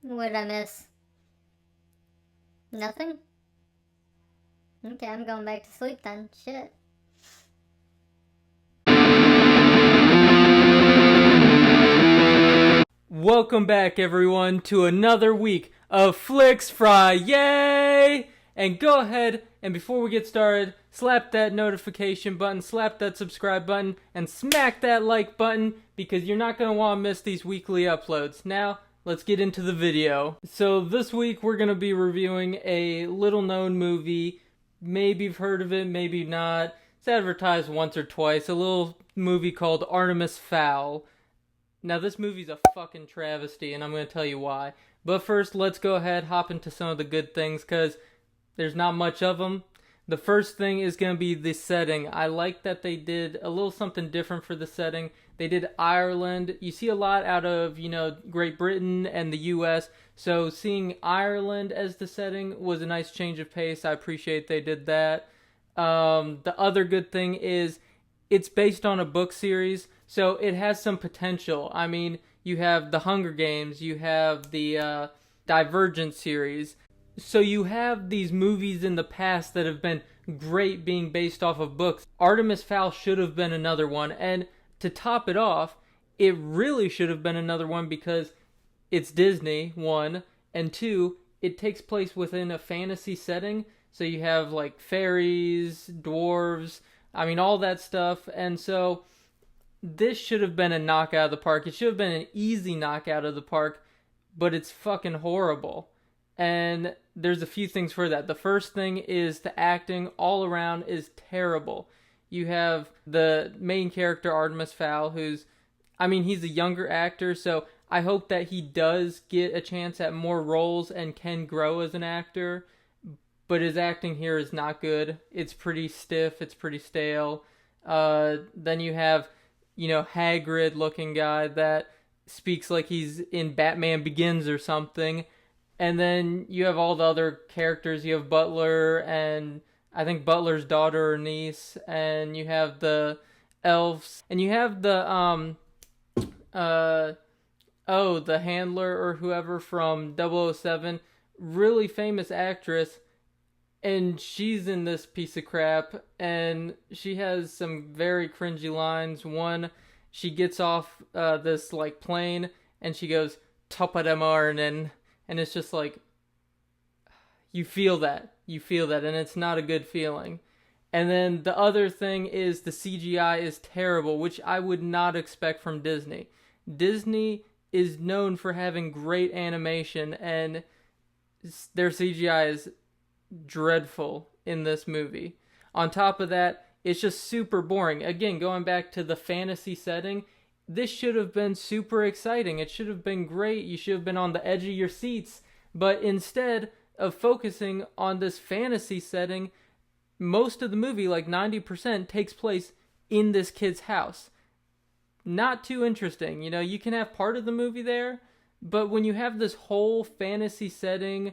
What did I miss? Nothing? Okay, I'm going back to sleep then. Shit. Welcome back, everyone, to another week of Flix Friyay! And go ahead, and before we get started, slap that notification button, slap that subscribe button, and smack that like button, because you're not going to want to miss these weekly uploads. Now, let's get into the video. So this week, we're going to be reviewing a little-known movie. Maybe you've heard of it, maybe not. It's advertised once or twice. A little movie called Artemis Fowl. Now, this movie's a fucking travesty, and I'm going to tell you why. But first, let's go ahead, hop into some of the good things, because there's not much of them. The first thing is going to be the setting. I like that they did a little something different for the setting. They did Ireland. You see a lot out of, Great Britain and the U.S., so seeing Ireland as the setting was a nice change of pace. I appreciate they did that. The other good thing is it's based on a book series, so it has some potential. I mean, you have the Hunger Games, you have the Divergent series. So you have these movies in the past that have been great being based off of books. Artemis Fowl should have been another one. And to top it off, it really should have been another one because it's Disney, one. And two, it takes place within a fantasy setting. So you have like fairies, dwarves, all that stuff. And so this should have been a knockout of the park. It should have been an easy knockout of the park, but it's fucking horrible. And there's a few things for that. The first thing is the acting all around is terrible. You have the main character, Artemis Fowl, he's a younger actor, so I hope that he does get a chance at more roles and can grow as an actor. But his acting here is not good. It's pretty stiff. It's pretty stale. Then you have, Hagrid looking guy that speaks like he's in Batman Begins or something. And then you have all the other characters. You have Butler and I think Butler's daughter or niece. And you have the elves. And you have the, the handler or whoever from 007. Really famous actress. And she's in this piece of crap. And she has some very cringy lines. One, she gets off this plane and she goes, "Top of the morning." And it's just like, you feel that, and it's not a good feeling. And then the other thing is the CGI is terrible, which I would not expect from Disney. Disney is known for having great animation, and their CGI is dreadful in this movie. On top of that, it's just super boring. Again, going back to the fantasy setting, this should have been super exciting. It should have been great. You should have been on the edge of your seats. But instead of focusing on this fantasy setting, most of the movie, like 90%, takes place in this kid's house. Not too interesting. You can have part of the movie there, but when you have this whole fantasy setting,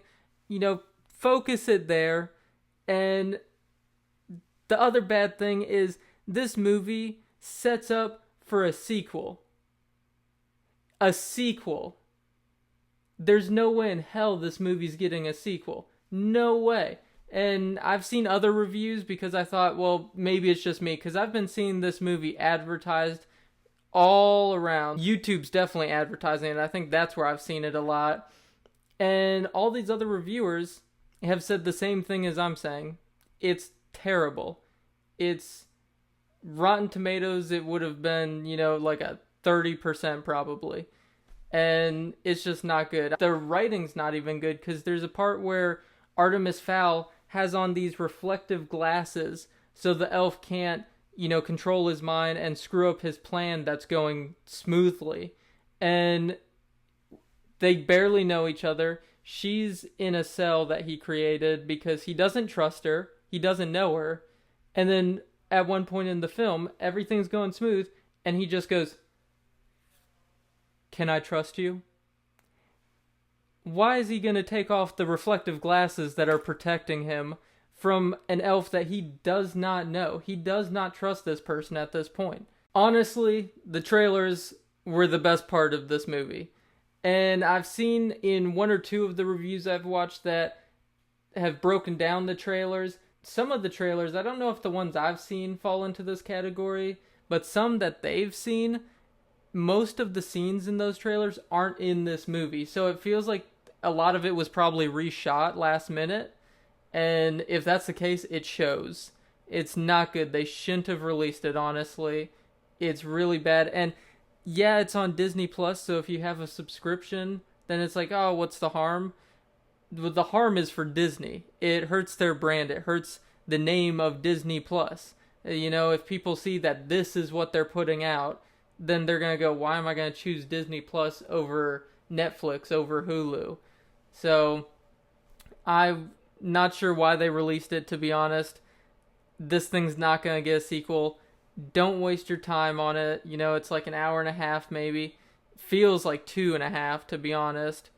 focus it there. And the other bad thing is this movie sets up for a sequel. There's no way in hell this movie's getting a sequel. No way. And I've seen other reviews because I thought, well, maybe it's just me, because I've been seeing this movie advertised all around. YouTube's definitely advertising it. I think that's where I've seen it a lot. And all these other reviewers have said the same thing as I'm saying. It's terrible. It's Rotten Tomatoes, it would have been, like a 30% probably. And it's just not good. The writing's not even good, because there's a part where Artemis Fowl has on these reflective glasses so the elf can't, control his mind and screw up his plan that's going smoothly. And they barely know each other. She's in a cell that he created because he doesn't trust her. He doesn't know her. And then at one point in the film, everything's going smooth, and he just goes, "Can I trust you?" Why is he going to take off the reflective glasses that are protecting him from an elf that he does not know? He does not trust this person at this point. Honestly, the trailers were the best part of this movie. And I've seen in one or two of the reviews I've watched that have broken down the trailers. Some of the trailers, I don't know if the ones I've seen fall into this category, but some that they've seen, most of the scenes in those trailers aren't in this movie. So it feels like a lot of it was probably reshot last minute. And if that's the case, it shows. It's not good. They shouldn't have released it, honestly. It's really bad. And yeah, it's on Disney Plus, so if you have a subscription, then it's like, oh, what's the harm? The harm is for Disney. It hurts their brand. It hurts the name of Disney Plus. You know, if people see that this is what they're putting out, then they're going to go, why am I going to choose Disney Plus over Netflix, over Hulu? So, I'm not sure why they released it, to be honest. This thing's not going to get a sequel. Don't waste your time on it. You know, it's like an hour and a half maybe. Feels like 2.5, to be honest.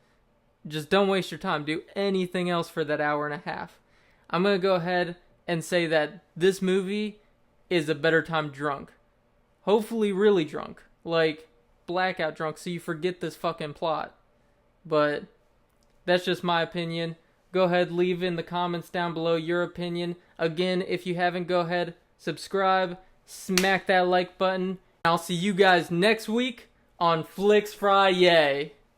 Just don't waste your time. Do anything else for that hour and a half. I'm going to go ahead and say that this movie is a better time drunk. Hopefully really drunk. Like, blackout drunk so you forget this fucking plot. But that's just my opinion. Go ahead, leave in the comments down below your opinion. Again, if you haven't, go ahead, subscribe, smack that like button. I'll see you guys next week on Flix Friyay.